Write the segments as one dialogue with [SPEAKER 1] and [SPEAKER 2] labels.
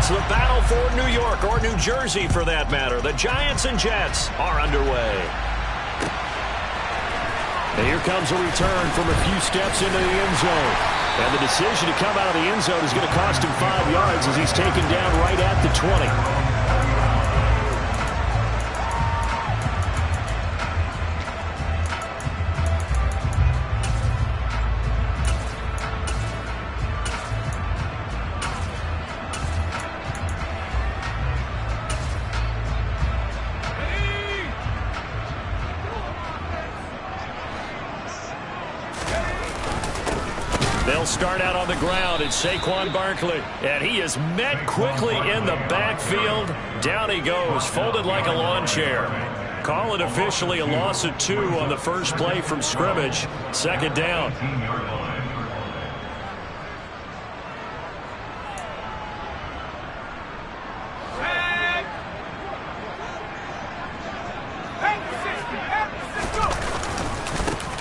[SPEAKER 1] It's the battle for New York, or New Jersey for that matter. The Giants and Jets are underway. And here comes a return from a few steps into the end zone. And the decision to come out of the end zone is going to cost him 5 yards as he's taken down right at the 20. They'll start out on the ground. It's Saquon Barkley. And he is met quickly in the backfield. Down he goes, folded like a lawn chair. Call it officially a loss of 2 on the first play from scrimmage. Second down.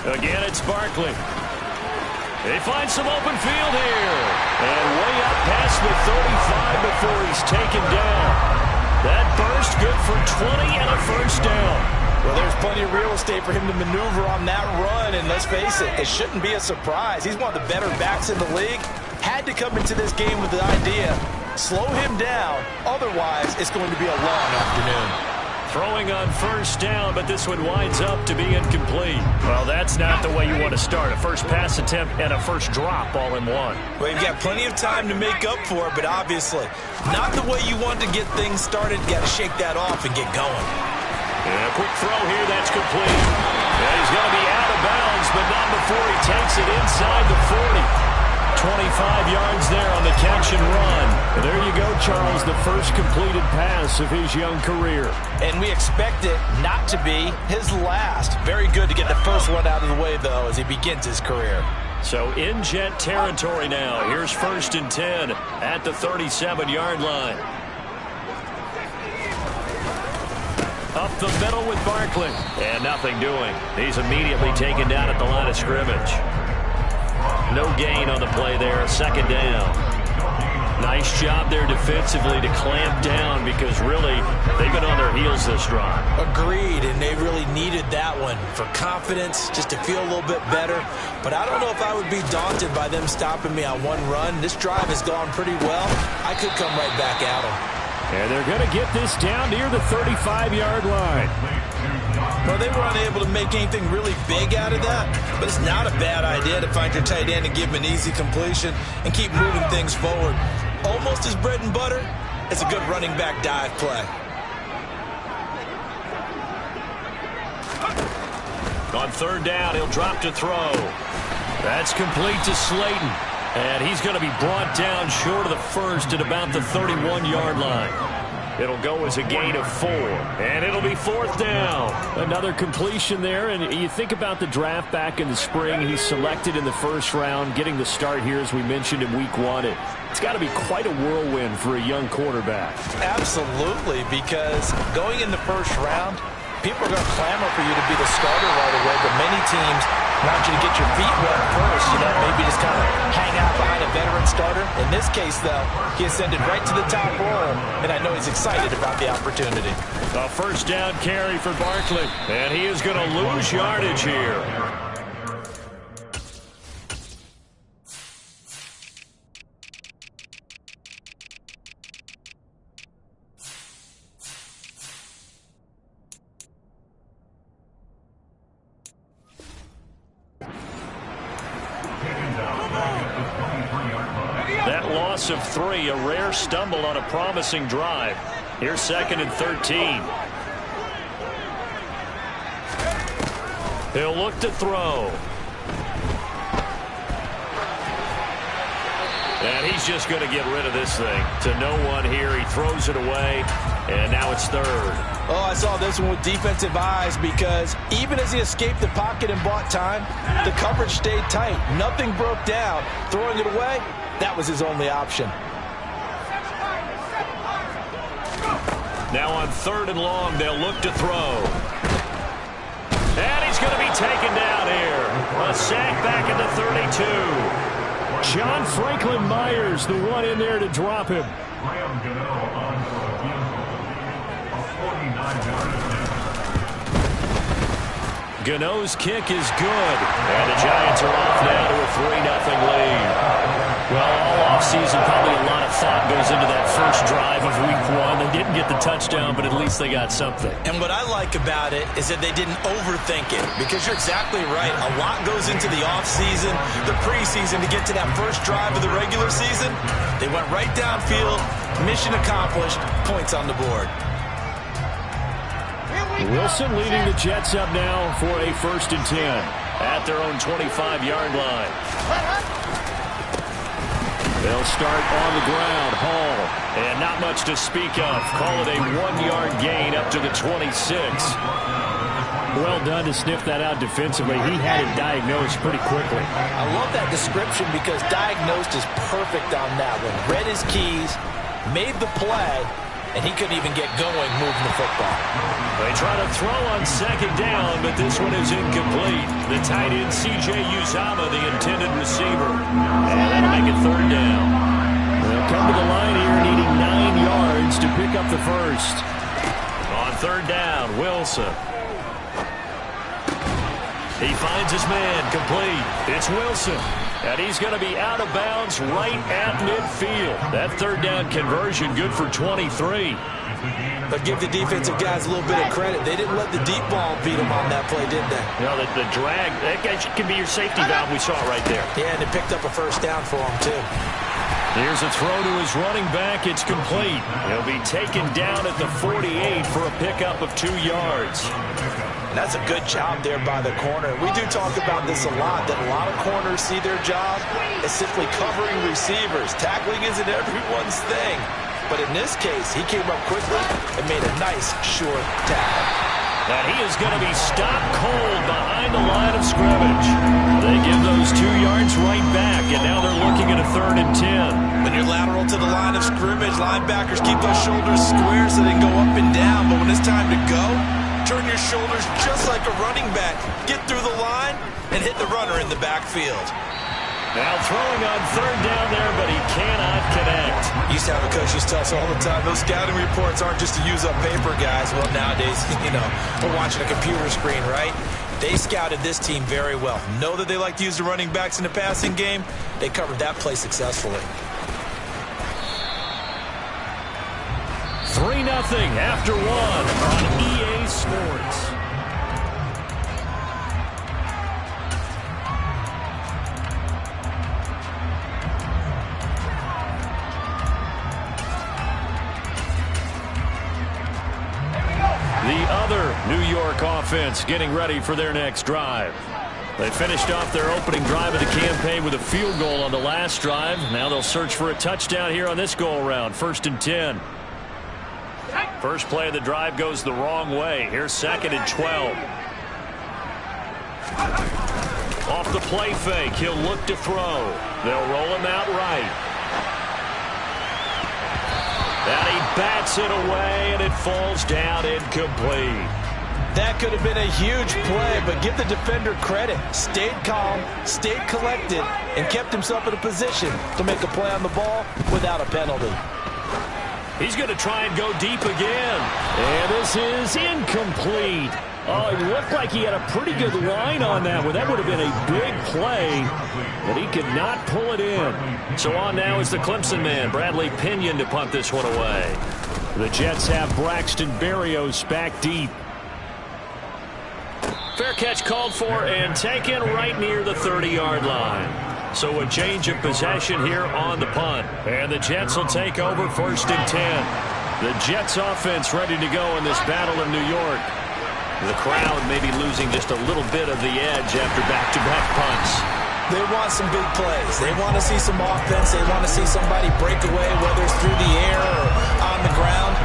[SPEAKER 1] Again, it's Barkley. They find some open field here. And way up past the 35 before he's taken down. That burst good for 20 and a first down.
[SPEAKER 2] Well, there's plenty of real estate for him to maneuver on that run. And let's face it, it shouldn't be a surprise. He's one of the better backs in the league. Had to come into this game with the idea, slow him down. Otherwise, it's going to be a long afternoon.
[SPEAKER 1] Throwing on first down, but this one winds up to be incomplete. Well, that's not the way you want to start. A first pass attempt and a first drop all in one.
[SPEAKER 2] Well, you've got plenty of time to make up for it, but obviously not the way you want to get things started. You got to shake that off and get going.
[SPEAKER 1] And a quick throw here, that's complete. And he's going to be out of bounds, but not before he takes it inside the 40. 25 yards there on the catch and run. And there you go, Charles, the first completed pass of his young career.
[SPEAKER 2] And we expect it not to be his last. Very good to get the first one out of the way, though, as he begins his career.
[SPEAKER 1] So in Jet territory now. Here's 1st and 10 at the 37-yard line. Up the middle with Barkley. And nothing doing. He's immediately taken down at the line of scrimmage. No gain on the play there. Second down. Nice job there defensively to clamp down because really they've been on their heels this drive.
[SPEAKER 2] Agreed, and they really needed that one for confidence, just to feel a little bit better. But I don't know if I would be daunted by them stopping me on one run. This drive has gone pretty well. I could come right back at them.
[SPEAKER 1] And they're going to get this down near the 35-yard line.
[SPEAKER 2] Well, they were unable to make anything really big out of that, but it's not a bad idea to find your tight end and give him an easy completion and keep moving things forward. Almost his bread and butter. It's a good running back dive play.
[SPEAKER 1] On third down, he'll drop to throw. That's complete to Slayton. And he's going to be brought down short of the first at about the 31-yard line. It'll go as a gain of 4. And it'll be 4th down. Another completion there. And you think about the draft back in the spring. He's selected in the first round, getting the start here, as we mentioned, in week 1. It's got to be quite a whirlwind for a young quarterback.
[SPEAKER 2] Absolutely, because going in the first round, people are going to clamor for you to be the starter right away, but many teams want you to get your feet wet first, maybe just kind of hang out behind a veteran starter. In this case, though, he ascended right to the top role, and I know he's excited about the opportunity.
[SPEAKER 1] A first down carry for Barkley, and he is going to lose yardage here. That loss of 3, a rare stumble on a promising drive. Here's 2nd and 13. He'll look to throw. And he's just going to get rid of this thing to no one here. He throws it away, and now it's 3rd.
[SPEAKER 2] Oh, I saw this one with defensive eyes because even as he escaped the pocket and bought time, the coverage stayed tight. Nothing broke down. Throwing it away, that was his only option.
[SPEAKER 1] Now on 3rd and long, they'll look to throw. And he's going to be taken down here. A sack back at the 32. John Franklin Myers, the one in there to drop him. Gano's kick is good, and the Giants are off now to a 3-0 lead. Well, all offseason, probably a lot of thought goes into that first drive of Week 1. They didn't get the touchdown, but at least they got something.
[SPEAKER 2] And what I like about it is that they didn't overthink it, because you're exactly right. A lot goes into the offseason, the preseason, to get to that first drive of the regular season. They went right downfield, mission accomplished, points on the board.
[SPEAKER 1] Wilson leading the Jets up now for a 1st and 10 at their own 25-yard line. They'll start on the ground. Hall, and not much to speak of. Call it a 1-yard gain up to the 26. Well done to sniff that out defensively. He had it diagnosed pretty quickly.
[SPEAKER 2] I love that description because diagnosed is perfect on that one. Read his keys, made the play, and he couldn't even get going moving the football.
[SPEAKER 1] They try to throw on 2nd down, but this one is incomplete. The tight end, C.J. Uzomah, the intended receiver. And that'll make it 3rd down. They'll come to the line here needing 9 yards to pick up the first. On 3rd down, Wilson. He finds his man, complete. It's Wilson. And he's going to be out of bounds right at midfield. That 3rd down conversion good for 23.
[SPEAKER 2] But give the defensive guys a little bit of credit. They didn't let the deep ball beat them on that play, did they?
[SPEAKER 1] You know, the drag, that can be your safety valve. We saw it right there.
[SPEAKER 2] Yeah, and it picked up a 1st down for them, too.
[SPEAKER 1] Here's a throw to his running back. It's complete. He'll be taken down at the 48 for a pickup of 2 yards.
[SPEAKER 2] And that's a good job there by the corner. We do talk about this a lot, that a lot of corners see their job as simply covering receivers. Tackling isn't everyone's thing. But in this case, he came up quickly and made a nice, short tackle.
[SPEAKER 1] And he is going to be stopped cold behind the line of scrimmage. They give those 2 yards right back, and now they're looking at a 3rd and 10.
[SPEAKER 2] When you're lateral to the line of scrimmage, linebackers keep those shoulders square so they can go up and down. But when it's time to go, turn your shoulders just like a running back. Get through the line and hit the runner in the backfield.
[SPEAKER 1] Now throwing on 3rd down there, but he cannot connect.
[SPEAKER 2] Used to have a coach used to tell us all the time, those scouting reports aren't just to use up paper, guys. Well, nowadays, you know, we're watching a computer screen, right? They scouted this team very well. Know that they like to use the running backs in the passing game. They covered that play successfully.
[SPEAKER 1] 3-0 after 1 on EA Sports. The other New York offense getting ready for their next drive. They finished off their opening drive of the campaign with a field goal on the last drive. Now they'll search for a touchdown here on this go-around. 1st and 10. First play of the drive goes the wrong way. Here's 2nd and 12. Off the play fake, he'll look to throw. They'll roll him out right. And he bats it away, and it falls down incomplete.
[SPEAKER 2] That could have been a huge play, but give the defender credit. Stayed calm, stayed collected, and kept himself in a position to make a play on the ball without a penalty.
[SPEAKER 1] He's going to try and go deep again. And this is incomplete. Oh, it looked like he had a pretty good line on that one. That would have been a big play, but he could not pull it in. So on now is the Clemson man, Bradley Pinion, to punt this one away. The Jets have Braxton Berrios back deep. Fair catch called for and taken right near the 30-yard line. So a change of possession here on the punt. And the Jets will take over 1st and 10. The Jets offense ready to go in this battle in New York. The crowd may be losing just a little bit of the edge after back-to-back punts.
[SPEAKER 2] They want some big plays. They want to see some offense. They want to see somebody break away, whether it's through the air or on the ground.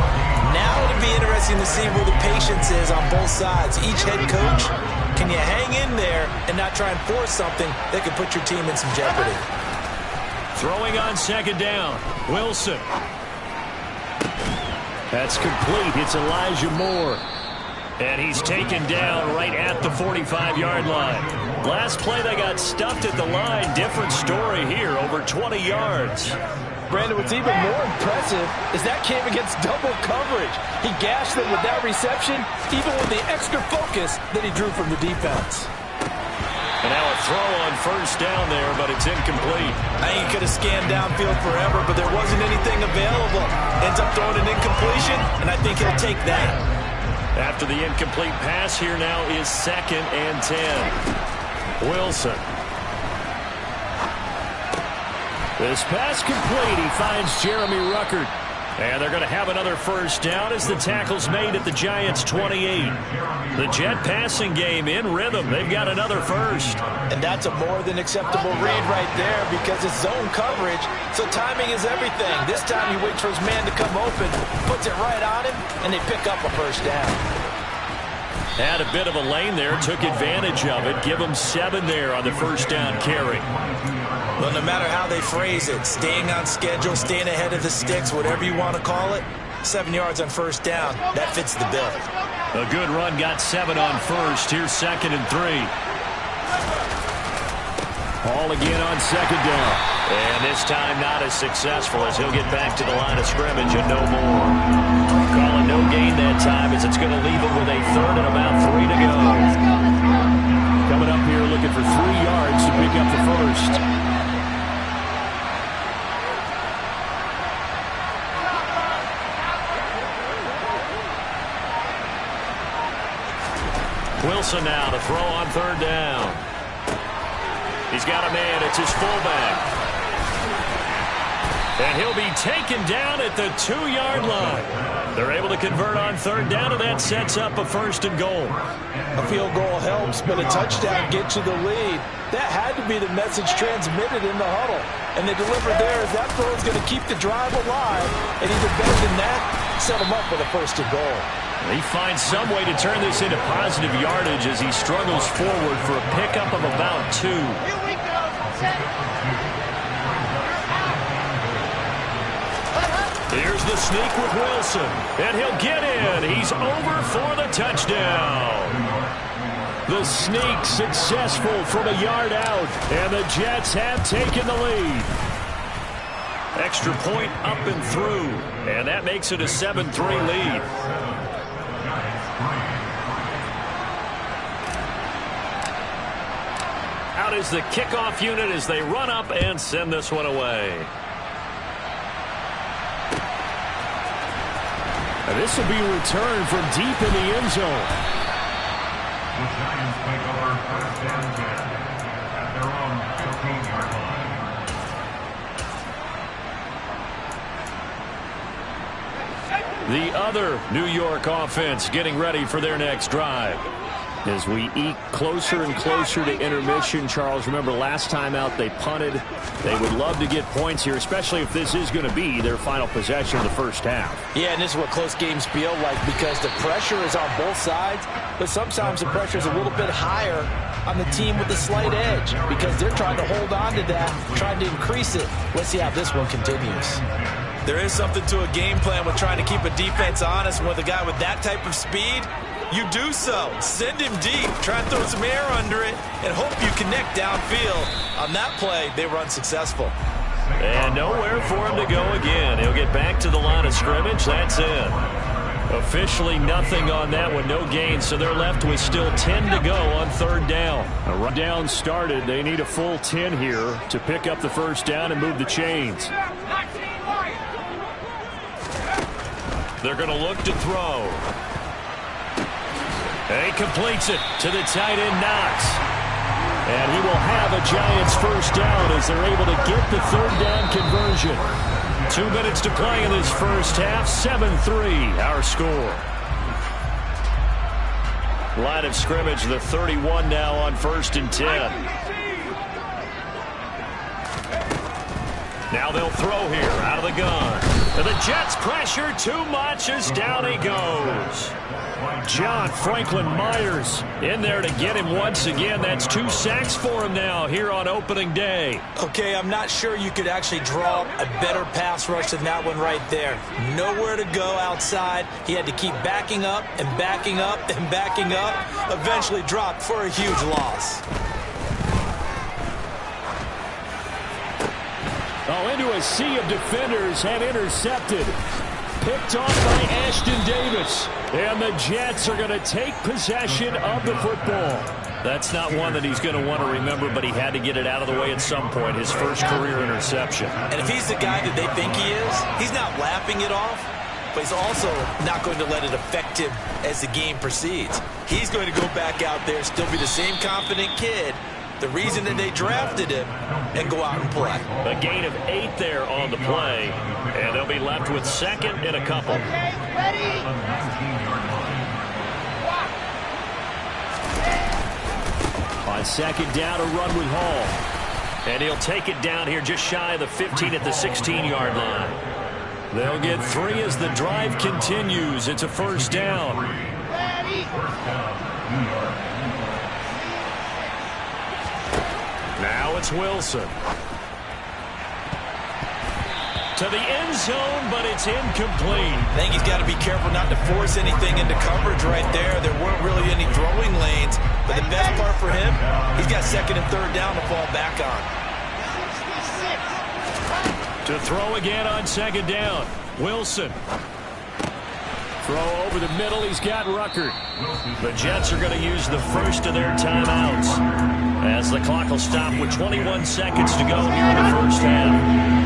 [SPEAKER 2] Now it'll be interesting to see where the patience is on both sides. Each head coach, can you hang in there and not try and force something that could put your team in some jeopardy?
[SPEAKER 1] Throwing on 2nd down, Wilson. That's complete. It's Elijah Moore. And he's taken down right at the 45-yard line. Last play they got stuffed at the line. Different story here, over 20 yards.
[SPEAKER 2] Brandon, what's even more impressive is that came against double coverage. He gashed them with that reception, even with the extra focus that he drew from the defense.
[SPEAKER 1] And now a throw on first down there, but it's incomplete.
[SPEAKER 2] I think he could have scanned downfield forever, but there wasn't anything available. Ends up throwing an incompletion, and I think he'll take that.
[SPEAKER 1] After the incomplete pass, here now is 2nd and 10. Wilson. This pass complete. He finds Jeremy Ruckert. And they're going to have another first down as the tackle's made at the Giants' 28. The Jet passing game in rhythm. They've got another first.
[SPEAKER 2] And that's a more than acceptable read right there because it's zone coverage, so timing is everything. This time he waits for his man to come open, puts it right on him, and they pick up a first down.
[SPEAKER 1] Had a bit of a lane there, took advantage of it. Give him 7 there on the first down carry.
[SPEAKER 2] Well, no matter how they phrase it, staying on schedule, staying ahead of the sticks, whatever you want to call it, 7 yards on first down, that fits the bill.
[SPEAKER 1] A good run, got 7 on first. Here's 2nd and 3. Ball again on 2nd down. And this time not as successful as he'll get back to the line of scrimmage and no more. Calling no gain that time as it's going to leave him with a 3rd and about 3 to go. Coming up here looking for 3 yards to pick up the first. Wilson now to throw on 3rd down. He's got a man. It's his fullback. And he'll be taken down at the 2-yard line. They're able to convert on 3rd down, and that sets up a 1st and goal.
[SPEAKER 2] A field goal helps, but a touchdown gets you the lead. That had to be the message transmitted in the huddle. And they delivered there as that throw is going to keep the drive alive. And even better than that, set them up with a 1st and goal.
[SPEAKER 1] He finds some way to turn this into positive yardage as he struggles forward for a pickup of about 2.
[SPEAKER 3] Here we go.
[SPEAKER 1] Here's the sneak with Wilson. And he'll get in. He's over for the touchdown. The sneak successful from a yard out. And the Jets have taken the lead. Extra point up and through. And that makes it a 7-3 lead. Out is the kickoff unit as they run up and send this one away. And this will be returned from deep in the end zone.
[SPEAKER 4] The Giants take over first and 10 at their own 15-yard line.
[SPEAKER 1] The other New York offense getting ready for their next drive. As we eke closer and closer to intermission, Charles, remember last time out they punted. They would love to get points here, especially if this is going to be their final possession of the first half.
[SPEAKER 2] Yeah, and this is what close games feel like because the pressure is on both sides, but sometimes the pressure is a little bit higher on the team with the slight edge because they're trying to hold on to that, trying to increase it. Let's see how this one continues. There is something to a game plan with trying to keep a defense honest. With a guy with that type of speed, you do so. Send him deep. Try and throw some air under it and hope you connect downfield. On that play, they were unsuccessful.
[SPEAKER 1] And nowhere for him to go again. He'll get back to the line of scrimmage. That's it. Officially nothing on that one. No gain, so they're left with still 10 to go on 3rd down. A run down started. They need a full 10 here to pick up the first down and move the chains. They're going to look to throw. And he completes it to the tight end, Knox. And he will have a Giants first down as they're able to get the 3rd down conversion. 2 minutes to play in this first half. 7-3 our score. Line of scrimmage, the 31 now on 1st and 10. Now they'll throw here out of the gun. And the Jets pressure too much as down he goes. John Franklin Myers in there to get him once again. That's 2 sacks for him now here on opening day.
[SPEAKER 2] Okay, I'm not sure you could actually draw a better pass rush than that one right there. Nowhere to go outside. He had to keep backing up and backing up and backing up. Eventually dropped for a huge loss.
[SPEAKER 1] Oh, into a sea of defenders and intercepted. Picked off by Ashton Davis. And the Jets are going to take possession of the football. That's not one that he's going to want to remember, but he had to get it out of the way at some point, his first career interception.
[SPEAKER 2] And if he's the guy that they think he is, he's not laughing it off, but he's also not going to let it affect him as the game proceeds. He's going to go back out there, still be the same confident kid, the reason that they drafted him, and go out and play.
[SPEAKER 1] A gain of 8 there on the play, and they'll be left with second and a couple.
[SPEAKER 3] Okay, ready?
[SPEAKER 1] On second down, a run with Hall. And he'll take it down here just shy of the 15 at the 16-yard line. They'll get 3 as the drive continues. It's a first down.
[SPEAKER 3] Ready?
[SPEAKER 1] Now it's Wilson. To the end zone, but it's incomplete.
[SPEAKER 2] I think he's got to be careful not to force anything into coverage right there. There weren't really any throwing lanes. But the best part for him, he's got second and third down to fall back on.
[SPEAKER 3] 66.
[SPEAKER 1] To throw again on second down. Wilson. Throw over the middle. He's got Ruckert. The Jets are going to use the first of their timeouts as the clock will stop with 21 seconds to go here in the first half.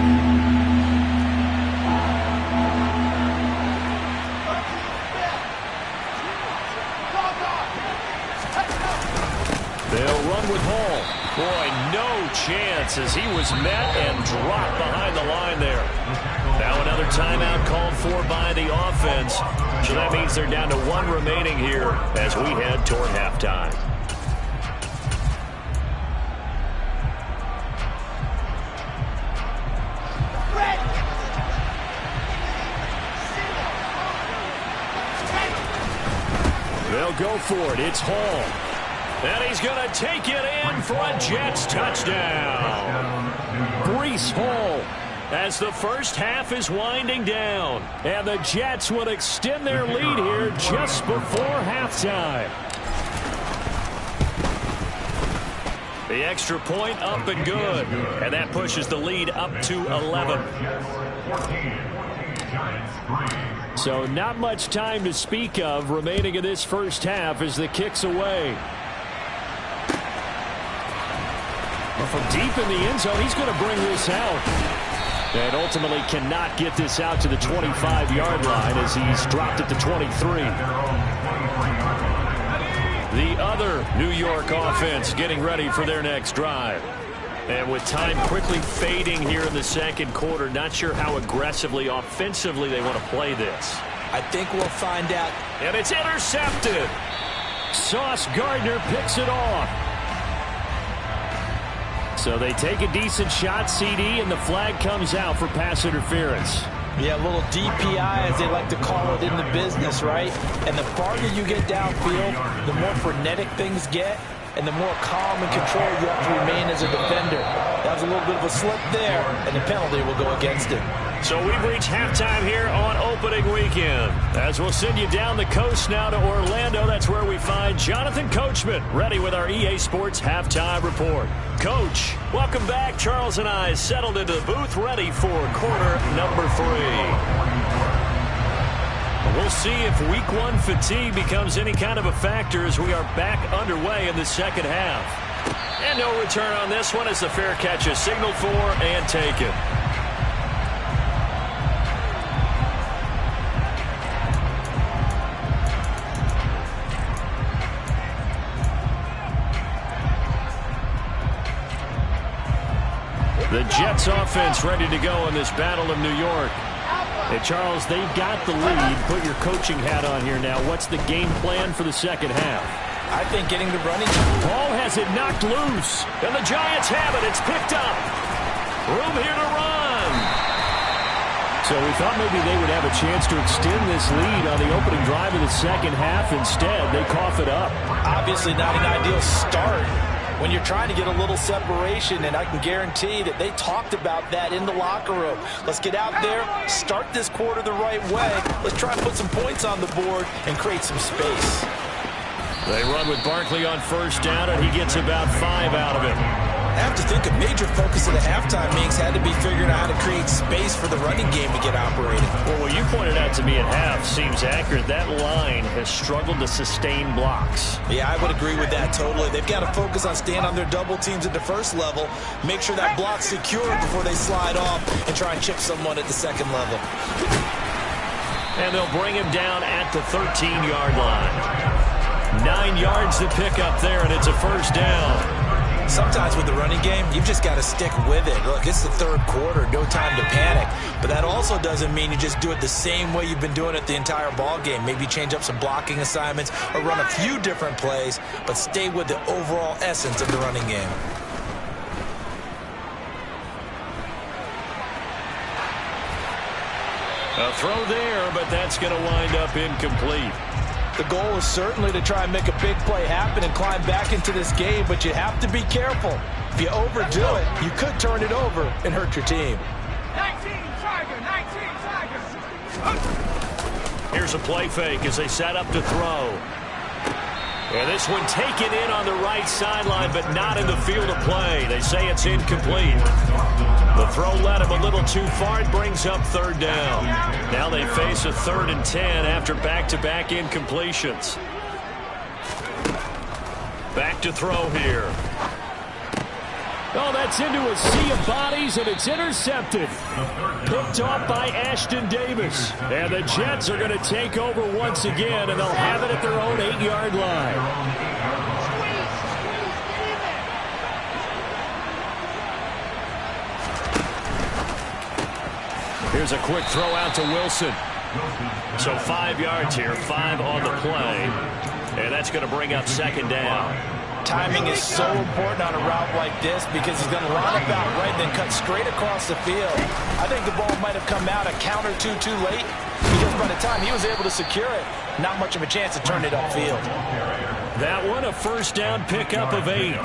[SPEAKER 1] They'll run with Hall. Boy, no chance as he was met and dropped behind the line there. Now another timeout called for by the offense. So that means they're down to 1 remaining here as we head toward halftime. They'll go for it. It's Hall. And he's going to take it in for a Jets touchdown. Breece Hall as the first half is winding down. And the Jets will extend their lead here just before halftime. The extra point up and good. And that pushes the lead up to 11. So not much time to speak of remaining in this first half as the kick's away. From deep in the end zone, he's going to bring this out. And ultimately cannot get this out to the 25-yard line as he's dropped at the 23. The other New York offense getting ready for their next drive. And with time quickly fading here in the second quarter, not sure how aggressively, offensively they want to play this.
[SPEAKER 2] I think we'll find out.
[SPEAKER 1] And it's intercepted. Sauce Gardner picks it off. So they take a decent shot, CD, and the flag comes out for pass interference.
[SPEAKER 2] Yeah, a little DPI, as they like to call it in the business, right? And the farther you get downfield, the more frenetic things get, and the more calm and controlled you have to remain as a defender. That was a little bit of a slip there, and the penalty will go against him.
[SPEAKER 1] So we've reached halftime here on opening weekend. As we'll send you down the coast now to Orlando, that's where we find Jonathan Coachman, ready with our EA Sports Halftime Report. Coach, welcome back. Charles and I settled into the booth, ready for quarter number 3. We'll see if week 1 fatigue becomes any kind of a factor as we are back underway in the second half. And no return on this one as the fair catch is signaled for and taken. The Jets offense ready to go in this Battle of New York. Hey, Charles, they've got the lead. Put your coaching hat on here now. What's the game plan for the second half?
[SPEAKER 2] I think getting the running.
[SPEAKER 1] Ball has it knocked loose. And the Giants have it. It's picked up. Room here to run. So we thought maybe they would have a chance to extend this lead on the opening drive of the second half. Instead, they cough it up.
[SPEAKER 2] Obviously not an ideal start when you're trying to get a little separation, and I can guarantee that they talked about that in the locker room. Let's get out there, start this quarter the right way. Let's try and put some points on the board and create some space.
[SPEAKER 1] They run with Barkley on first down, and he gets about 5 out of it.
[SPEAKER 2] I have to think a major focus of the halftime meetings had to be figuring out how to create space for the running game to get operating.
[SPEAKER 1] Well, what you pointed out to me at half seems accurate. That line has struggled to sustain blocks.
[SPEAKER 2] Yeah, I would agree with that totally. They've got to focus on staying on their double teams at the first level, make sure that block's secured before they slide off and try and chip someone at the second level.
[SPEAKER 1] And they'll bring him down at the 13-yard line. 9 yards to pick up there, and it's a first down.
[SPEAKER 2] Sometimes with the running game, you've just got to stick with it. Look, it's the third quarter, no time to panic. But that also doesn't mean you just do it the same way you've been doing it the entire ball game. Maybe change up some blocking assignments or run a few different plays, but stay with the overall essence of the running game.
[SPEAKER 1] A throw there, but that's going to wind up incomplete.
[SPEAKER 2] The goal is certainly to try and make a big play happen and climb back into this game, but you have to be careful. If you overdo it, you could turn it over and hurt your team.
[SPEAKER 3] 19 Tiger.
[SPEAKER 1] Here's a play fake as they set up to throw. And this one taken in on the right sideline, but not in the field of play. They say it's incomplete. The throw led him a little too far. It brings up third down. Now they face a 3rd and 10 after back-to-back incompletions. Back to throw here. Oh, that's into a sea of bodies, and it's intercepted. Picked off by Ashton Davis. And the Jets are going to take over once again, and they'll have it at their own 8-yard line. Here's a quick throw out to Wilson. So 5 yards here, 5 on the play. And that's going to bring up second down.
[SPEAKER 2] Timing is so important on a route like this because he's going to line up out right and then cut straight across the field. I think the ball might have come out a count or two too late because by the time he was able to secure it, not much of a chance to turn it upfield.
[SPEAKER 1] That one, a first down pickup of 8.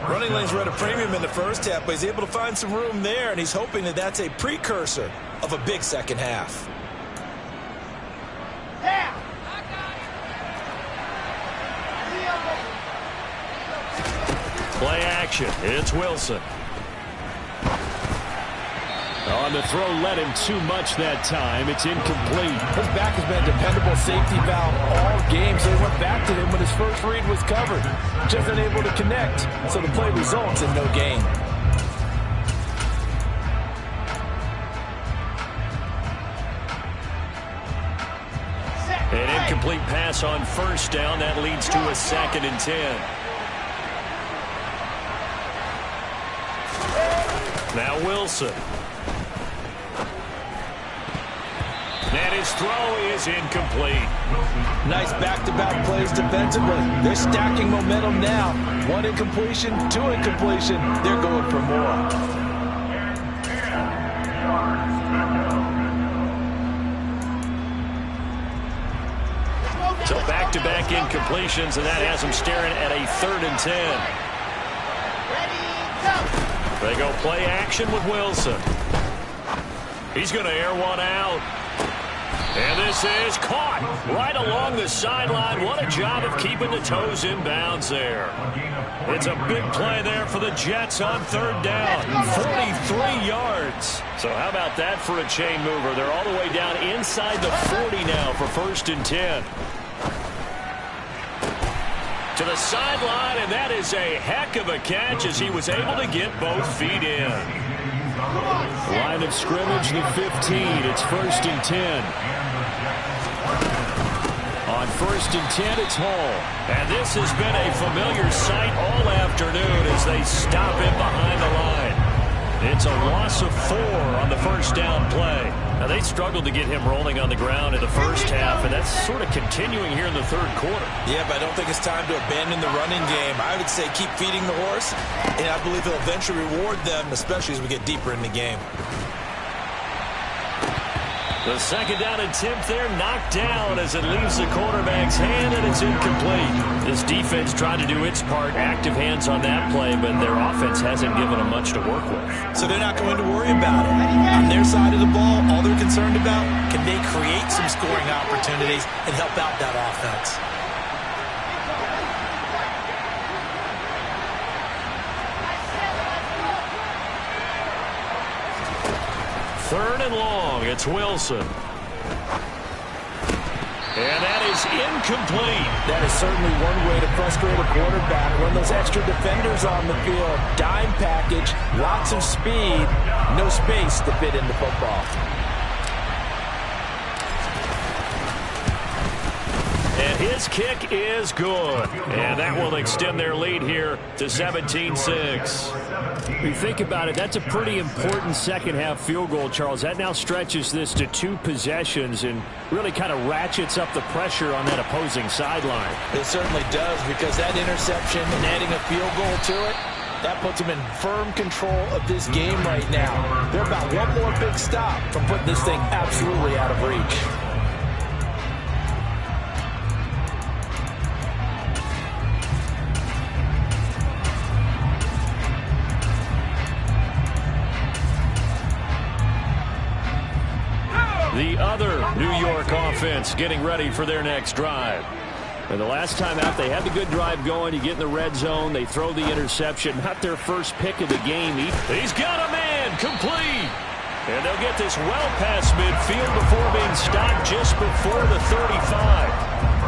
[SPEAKER 2] Running lanes were at a premium in the first half, but he's able to find some room there, and he's hoping that that's a precursor of a big second half.
[SPEAKER 1] Play action. It's Wilson. On the throw, led him too much that time. It's incomplete.
[SPEAKER 2] His back has been a dependable safety valve all game, so he went back to him when his first read was covered. Just unable to connect, so the play results in no gain.
[SPEAKER 1] An incomplete pass on first down. That leads to a 2nd and 10. Now Wilson. And his throw is incomplete.
[SPEAKER 2] Nice back-to-back plays defensively. They're stacking momentum now. 1 incompletion, 2 incompletion. They're going for more.
[SPEAKER 1] So back-to-back incompletions, and that has them staring at a 3rd and 10. They go play action with Wilson. He's going to air one out. And this is caught right along the sideline. What a job of keeping the toes in bounds there. It's a big play there for the Jets on 3rd down. 43 yards. So how about that for a chain mover? They're all the way down inside the 40 now for 1st and 10. To the sideline, and that is a heck of a catch as he was able to get both feet in. Line of scrimmage, the 15. It's 1st and 10. On 1st and 10, it's Hall. And this has been a familiar sight all afternoon as they stop him behind the line. It's a loss of 4 on the first down play. Now, they struggled to get him rolling on the ground in the first half, and that's sort of continuing here in the 3rd quarter.
[SPEAKER 2] Yeah, but I don't think it's time to abandon the running game. I would say keep feeding the horse, and I believe he'll eventually reward them, especially as we get deeper in the game.
[SPEAKER 1] The 2nd down attempt there knocked down as it leaves the quarterback's hand, and it's incomplete. This defense tried to do its part, active hands on that play, but their offense hasn't given them much to work with.
[SPEAKER 2] So they're not going to worry about it. On their side of the ball, all they're concerned about, can they create some scoring opportunities and help out that offense?
[SPEAKER 1] 3rd and long. It's Wilson. And that is incomplete.
[SPEAKER 2] That is certainly one way to frustrate a quarterback. When those extra defenders on the field, dime package, lots of speed, no space to fit in the football.
[SPEAKER 1] And his kick is good. And that will extend their lead here to 17-6.
[SPEAKER 5] You think about it, that's a pretty important second-half field goal, Charles. That now stretches this to 2 possessions and really kind of ratchets up the pressure on that opposing sideline.
[SPEAKER 2] It certainly does, because that interception and adding a field goal to it, that puts them in firm control of this game right now. They're about one more big stop from putting this thing absolutely out of reach.
[SPEAKER 1] The other New York offense getting ready for their next drive. And the last time out, they had the good drive going. You get in the red zone. They throw the interception. Not their first pick of the game. He's got a man complete. And they'll get this well past midfield before being stopped just before the 35.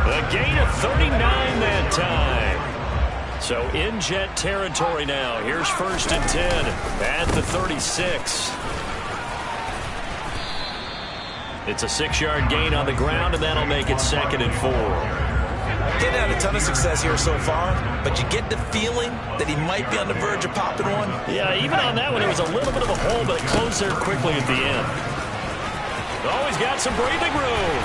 [SPEAKER 1] A gain of 39 that time. So in Jet territory now. Here's 1st and 10 at the 36. It's a 6-yard gain on the ground, and that'll make it 2nd and 4.
[SPEAKER 2] Getting had a ton of success here so far, but you get the feeling that he might be on the verge of popping one.
[SPEAKER 1] Yeah, even on that one, it was a little bit of a hole, but it closed there quickly at the end. Oh, he's got some breathing room.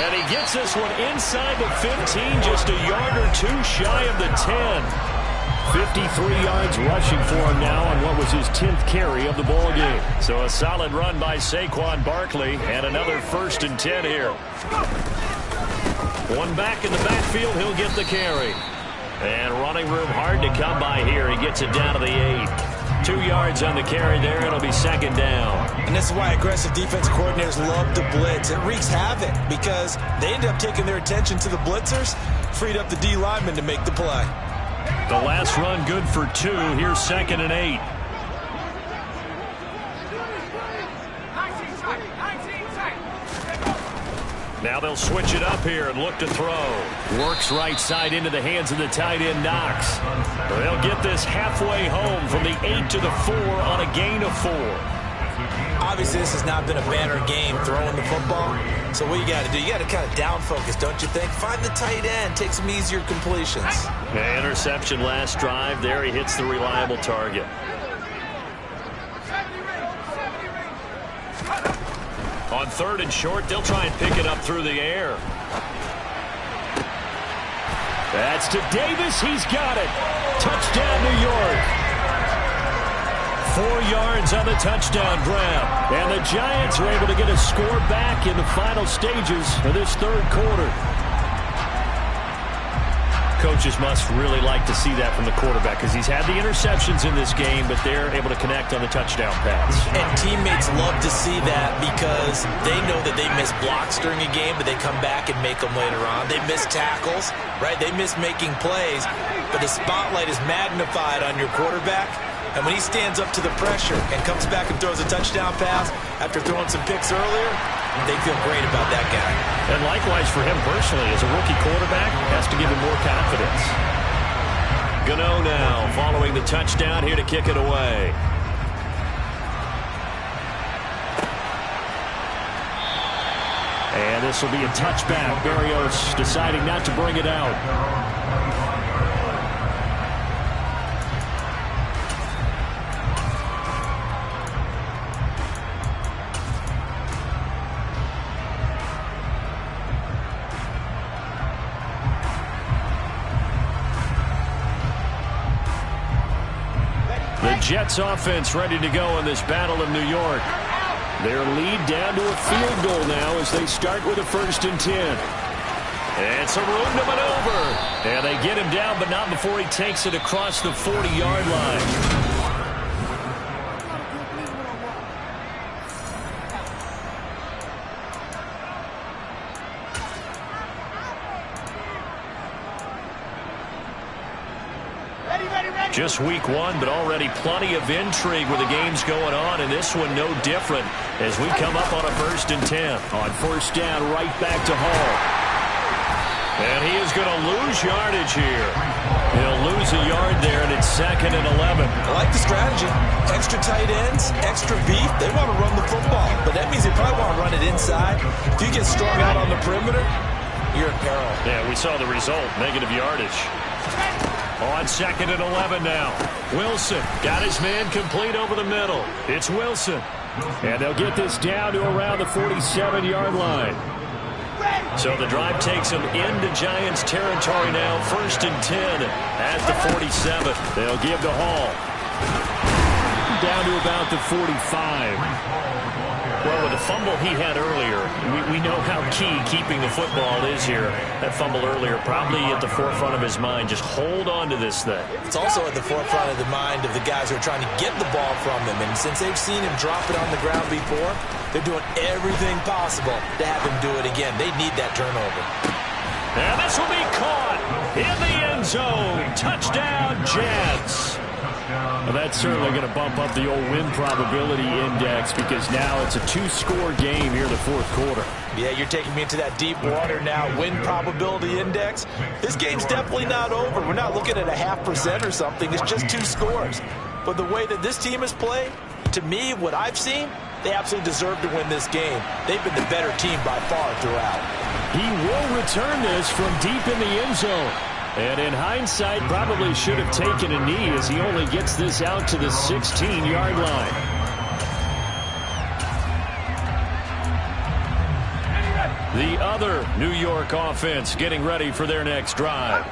[SPEAKER 1] And he gets this one inside the 15, just a yard or 2 shy of the 10. 53 yards rushing for him now on what was his 10th carry of the ball game. So a solid run by Saquon Barkley, and another 1st and 10 here. One back in the backfield, he'll get the carry. And running room hard to come by here. He gets it down to the 8. 2 yards on the carry there. It'll be 2nd down.
[SPEAKER 2] And this is why aggressive defense coordinators love to blitz. It wreaks havoc because they end up taking their attention to the blitzers, freed up the D lineman to make the play.
[SPEAKER 1] The last run good for 2. Here's 2nd and 8.
[SPEAKER 3] 19 tight, 19 tight.
[SPEAKER 1] Now they'll switch it up here and look to throw. Works right side into the hands of the tight end, Knox. They'll get this halfway home from the 8 to the 4 on a gain of 4.
[SPEAKER 2] Obviously, this has not been a banner game throwing the football. So what you got to do, you got to kind of down focus, don't you think? Find the tight end, take some easier completions.
[SPEAKER 1] Yeah, interception last drive. There he hits the reliable target. On 3rd and short, they'll try and pick it up through the air. That's to Davis. He's got it. Touchdown, New York. 4 yards on the touchdown grab. And the Giants are able to get a score back in the final stages of this 3rd quarter. Coaches must really like to see that from the quarterback because he's had the interceptions in this game, but they're able to connect on the touchdown pass.
[SPEAKER 2] And teammates love to see that because they know that they miss blocks during a game, but they come back and make them later on. They miss tackles, right? They miss making plays, but the spotlight is magnified on your quarterback. And when he stands up to the pressure and comes back and throws a touchdown pass after throwing some picks earlier, they feel great about that guy.
[SPEAKER 1] And likewise for him personally, as a rookie quarterback, has to give him more confidence. Gano now following the touchdown here to kick it away. And this will be a touchback. Berrios deciding not to bring it out. The Jets offense ready to go in this Battle of New York. Their lead down to a field goal now as they start with a 1st and 10. And some room to maneuver. And they get him down, but not before he takes it across the 40-yard line.
[SPEAKER 3] Ready, ready, ready.
[SPEAKER 1] Just week one, but already plenty of intrigue with the games going on, and this one no different as we come up on a 1st and 10.
[SPEAKER 5] On 1st down, right back to Hall.
[SPEAKER 1] And he is going to lose yardage here. He'll lose a yard there, and it's 2nd and 11.
[SPEAKER 2] I like the strategy. Extra tight ends, extra beef. They want to run the football, but that means they probably want to run it inside. If you get strung out on the perimeter, you're in peril.
[SPEAKER 1] Yeah, we saw the result, negative yardage. On 2nd and 11 now. Wilson got his man complete over the middle. It's Wilson.
[SPEAKER 5] And they'll get this down to around the 47-yard line.
[SPEAKER 1] So the drive takes them into Giants territory now. 1st and 10 at the 47.
[SPEAKER 5] They'll give to Hall. Down to about the 45.
[SPEAKER 1] Well, with the fumble he had earlier, we know how key keeping the football is here. That fumble earlier probably at the forefront of his mind. Just hold on to this thing.
[SPEAKER 2] It's also at the forefront of the mind of the guys who are trying to get the ball from him. And since they've seen him drop it on the ground before, they're doing everything possible to have him do it again. They need that turnover.
[SPEAKER 1] And this will be caught in the end zone. Touchdown, Jets.
[SPEAKER 5] Well, that's certainly going to bump up the old win probability index because now it's a 2-score game here in the 4th quarter.
[SPEAKER 2] Yeah, you're taking me into that deep water now. Win probability index. This game's definitely not over. We're not looking at a 0.5% or something. It's just 2 scores. But the way that this team has played, to me, what I've seen, they absolutely deserve to win this game. They've been the better team by far throughout.
[SPEAKER 5] He will return this from deep in the end zone. And in hindsight, probably should have taken a knee as he only gets this out to the 16-yard line. The other New York offense getting ready for their next drive.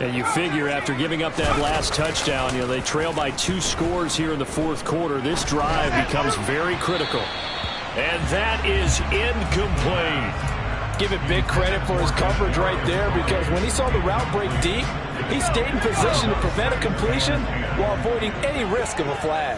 [SPEAKER 5] And you figure after giving up that last touchdown, they trail by 2 scores here in the 4th quarter. This drive becomes very critical.
[SPEAKER 1] And that is incomplete.
[SPEAKER 2] Give it big credit for his coverage right there because when he saw the route break deep, he stayed in position to prevent a completion while avoiding any risk of a flag.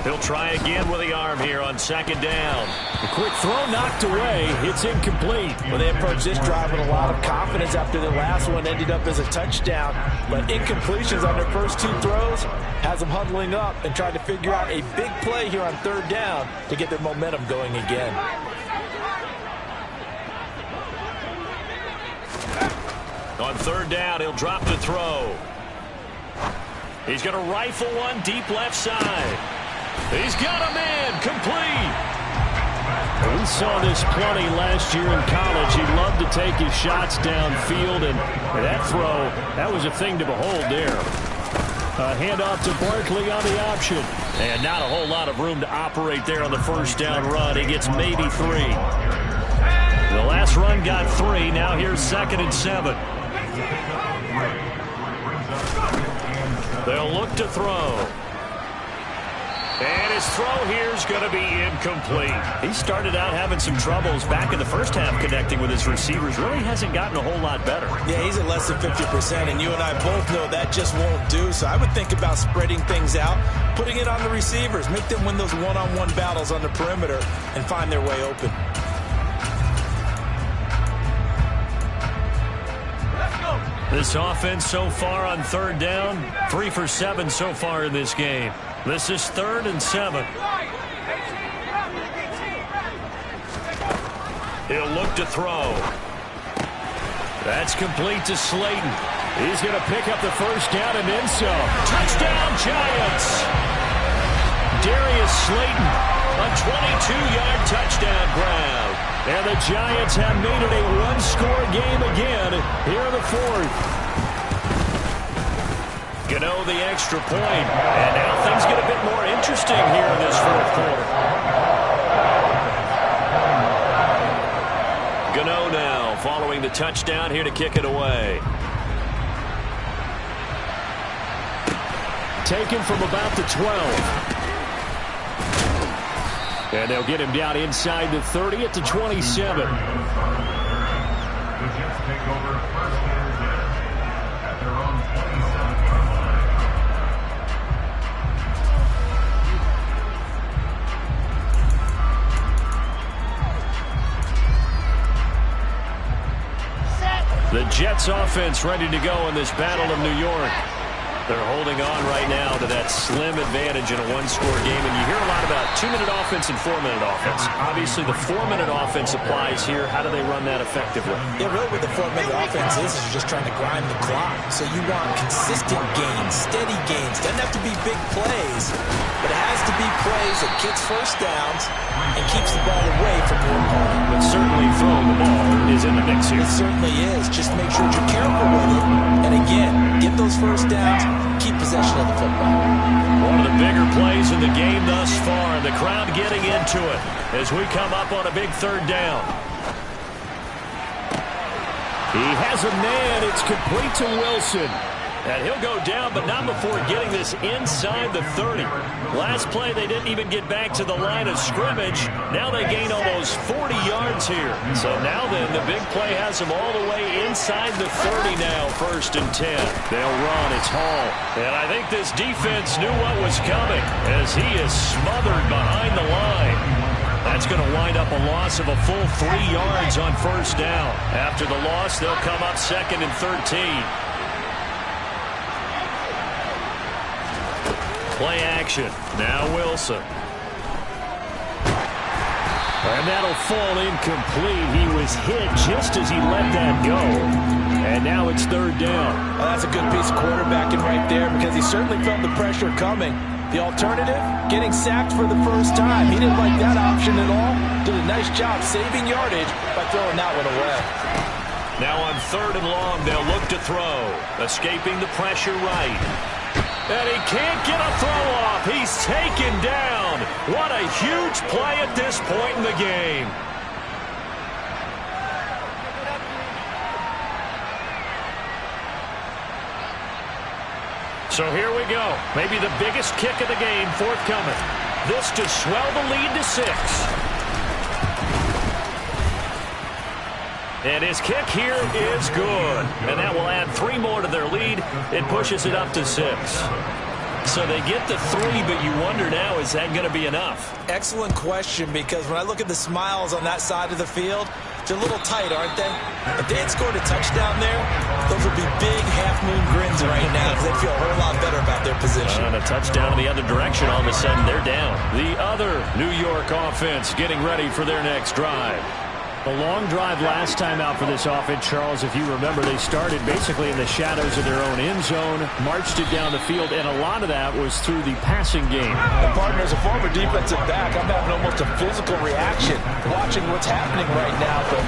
[SPEAKER 1] He'll try again with the arm here on 2nd down.
[SPEAKER 5] A quick throw knocked away. It's incomplete.
[SPEAKER 2] Well, they approached this drive with a lot of confidence after the last one ended up as a touchdown. But incompletions on their first 2 throws has them huddling up and trying to figure out a big play here on 3rd down to get their momentum going again.
[SPEAKER 1] On 3rd down, he'll drop to throw. He's going to rifle one deep left side. He's got a man complete.
[SPEAKER 5] We saw this plenty last year in college. He loved to take his shots downfield, and that throw, that was a thing to behold there. A handoff to Barkley on the option.
[SPEAKER 1] And not a whole lot of room to operate there on the 1st down run. He gets maybe 3. The last run got 3. Now here's 2nd and 7. They'll look to throw. And his throw here is going to be incomplete. He started out having some troubles back in the first half connecting with his receivers. Really hasn't gotten a whole lot better.
[SPEAKER 2] Yeah, he's at less than 50%, and you and I both know that just won't do. So I would think about spreading things out, putting it on the receivers, make them win those one-on-one battles on the perimeter, and find their way open.
[SPEAKER 1] This offense so far on 3rd down, 3 for 7 so far in this game. This is 3rd and 7. He'll look to throw. That's complete to Slayton.
[SPEAKER 5] He's going to pick up the 1st down and then some.
[SPEAKER 1] Touchdown, Giants! Darius Slayton, a 22-yard touchdown grab.
[SPEAKER 5] And the Giants have made it a 1-score game again here in the 4th.
[SPEAKER 1] Gano the extra point. And now things get a bit more interesting here in this 4th quarter. Gano now following the touchdown here to kick it away.
[SPEAKER 5] Taken from about the 12. And they'll get him down inside the 30 at the 27.
[SPEAKER 4] The Jets take over 1st and 10 at their own 27-yard
[SPEAKER 1] line. The Jets offense ready to go in this Battle of New York.
[SPEAKER 5] They're holding on right now to that slim advantage in a one-score game, and you hear a lot about 2-minute offense and 4-minute offense. Obviously, the 4-minute offense applies here. How do they run that effectively?
[SPEAKER 2] Yeah, really what the 4-minute offense is you're just trying to grind the clock. So you want consistent gains, steady gains. Doesn't have to be big plays, but it has to be plays that gets first downs and keeps the ball away from your opponent.
[SPEAKER 5] But certainly throwing the ball is in the mix here.
[SPEAKER 2] It certainly is. Just make sure you're careful with it. And again, get those first downs, keep possession of the football.
[SPEAKER 5] One of the bigger plays in the game thus far. The crowd getting into it as we come up on a big third down. He has a man. It's complete to Wilson. And he'll go down, but not before getting this inside the 30. Last play, they didn't even get back to the line of scrimmage. Now they gain almost 40 yards here. So now then, the big play has them all the way inside the 30 now, 1st and 10. They'll run. It's Hall. And I think this defense knew what was coming as he is smothered behind the line. That's going to wind up a loss of a full 3 yards on 1st down. After the loss, they'll come up 2nd and 13. Play action. Now Wilson. And that'll fall incomplete. He was hit just as he let that go. And now it's 3rd down.
[SPEAKER 2] Well, that's a good piece of quarterbacking right there because he certainly felt the pressure coming. The alternative, getting sacked for the first time. He didn't like that option at all. Did a nice job saving yardage by throwing that one away.
[SPEAKER 5] Now on 3rd and long, they'll look to throw. Escaping the pressure right. And he can't get a throw off. He's taken down. What a huge play at this point in the game. So here we go. Maybe the biggest kick of the game forthcoming. This to swell the lead to 6. And his kick here is good. And that will add 3 more to their lead. It pushes it up to 6. So they get the 3, but you wonder now, is that going to be enough?
[SPEAKER 2] Excellent question, because when I look at the smiles on that side of the field, they're a little tight, aren't they? If they had scored a touchdown there, those would be big half-moon grins right now because they feel a whole lot better about their position.
[SPEAKER 5] And a touchdown in the other direction, all of a sudden they're down. The other New York offense getting ready for their next drive. A long drive last time out for this offense, Charles. If you remember, they started basically in the shadows of their own end zone, marched it down the field, and a lot of that was through the passing game.
[SPEAKER 2] And partner, as a former defensive back, I'm having almost a physical reaction watching what's happening right now. But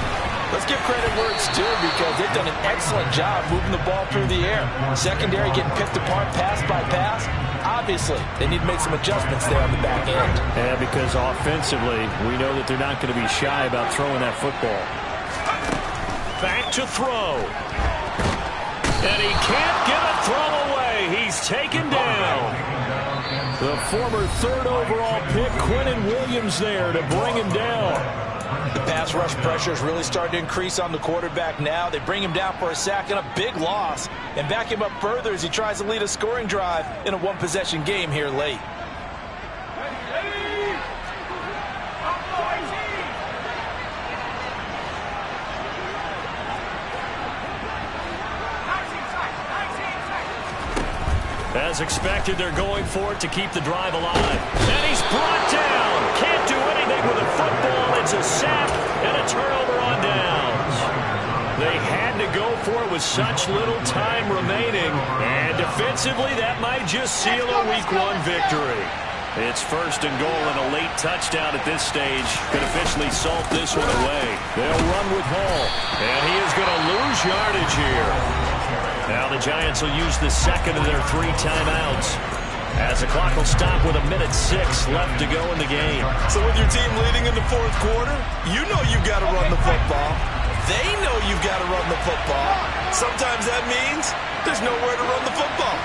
[SPEAKER 2] let's give credit where it's due because they've done an excellent job moving the ball through the air. Secondary getting picked apart pass by pass. Obviously, they need to make some adjustments there on the back end.
[SPEAKER 5] Yeah, because offensively, we know that they're not going to be shy about throwing that football. Back to throw. And he can't get a throw away. He's taken down. The former 3rd overall pick, Quinnen Williams, there to bring him down.
[SPEAKER 2] The pass rush pressure is really starting to increase on the quarterback now. They bring him down for a sack and a big loss and back him up further as he tries to lead a scoring drive in a one-possession game here late.
[SPEAKER 5] As expected, they're going for it to keep the drive alive. And he's brought down. Can't do anything with a football. It's a sack and a turnover on downs. They had to go for it with such little time remaining. And defensively, that might just seal a Week 1 victory. It's 1st and goal, and a late touchdown at this stage could officially salt this one away. They'll run with Hall. And he is going to lose yardage here. Now the Giants will use the 2nd of their 3 timeouts as the clock will stop with 1:06 left to go in the game.
[SPEAKER 2] So with your team leading in the 4th quarter, you know you've got to run the football. They know you've got to run the football. Sometimes that means there's nowhere to run the football.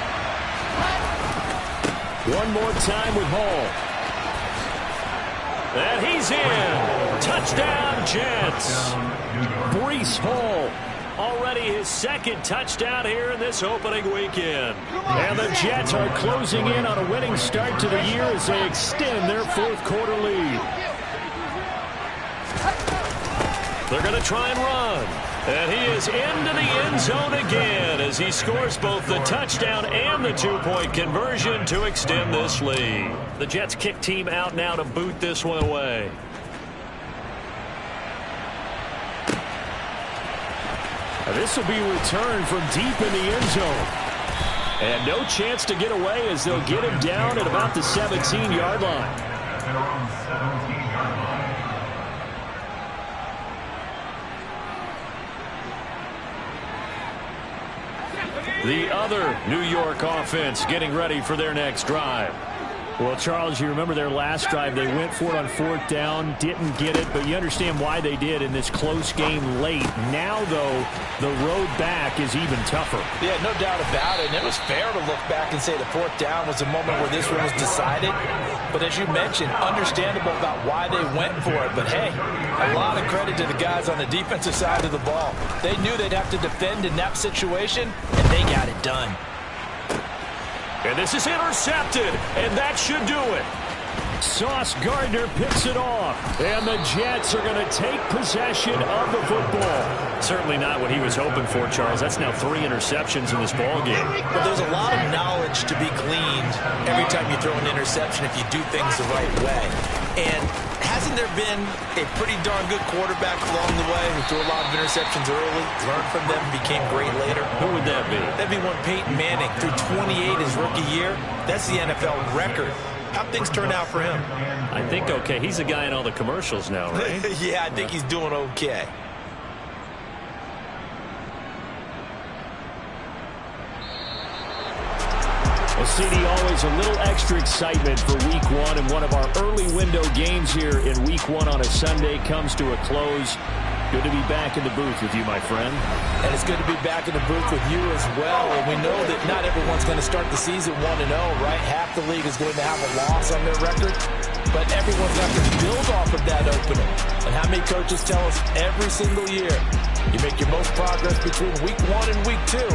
[SPEAKER 5] One more time with Hall. And he's in. Touchdown, Jets. Breece Hall. Already his 2nd touchdown here in this opening weekend. And the Jets are closing in on a winning start to the year as they extend their 4th quarter lead. They're going to try and run.
[SPEAKER 1] And he is into the end zone again as he scores both the touchdown and the two-point conversion to extend this lead. The Jets kick team out now to boot this one away.
[SPEAKER 5] This will be returned from deep in the end zone. And no chance to get away as they'll get him down at about the 17-yard line.
[SPEAKER 4] At their own 17-yard line.
[SPEAKER 5] The other New York offense getting ready for their next drive. Well, Charles, you remember their last drive. They went for it on fourth down, didn't get it, but you understand why they did in this close game late. Now, though, the road back is even tougher.
[SPEAKER 2] Yeah, no doubt about it. And it was fair to look back and say the fourth down was the moment where this one was decided. But as you mentioned, understandable about why they went for it. But, hey, a lot of credit to the guys on the defensive side of the ball. They knew they'd have to defend in that situation, and they got it done.
[SPEAKER 1] And this is intercepted, and that should do it.
[SPEAKER 5] Sauce Gardner picks it off, and the Jets are going to take possession of the football. Certainly not what he was hoping for, Charles. That's now 3 interceptions in this ball game.
[SPEAKER 2] But there's a lot of knowledge to be gleaned every time you throw an interception if you do things the right way. And hasn't there been a pretty darn good quarterback along the way who threw a lot of interceptions early, learned from them, became great later?
[SPEAKER 1] Who would that be?
[SPEAKER 2] That'd be one Peyton Manning threw 28 his rookie year. That's the NFL record. How'd things turn out for him?
[SPEAKER 1] I think okay. He's the guy in all the commercials now, right?
[SPEAKER 2] Yeah, I think he's doing okay.
[SPEAKER 5] Well, CD, always a little extra excitement for Week 1, and one of our early window games here in Week 1 on a Sunday comes to a close. Good to be back in the booth with you, my friend.
[SPEAKER 2] And it's good to be back in the booth with you as well. And we know that not everyone's going to start the season 1-0, right? Half the league is going to have a loss on their record. But everyone's got to build off of that opening. And how many coaches tell us every single year, you make your most progress between Week 1 and Week 2.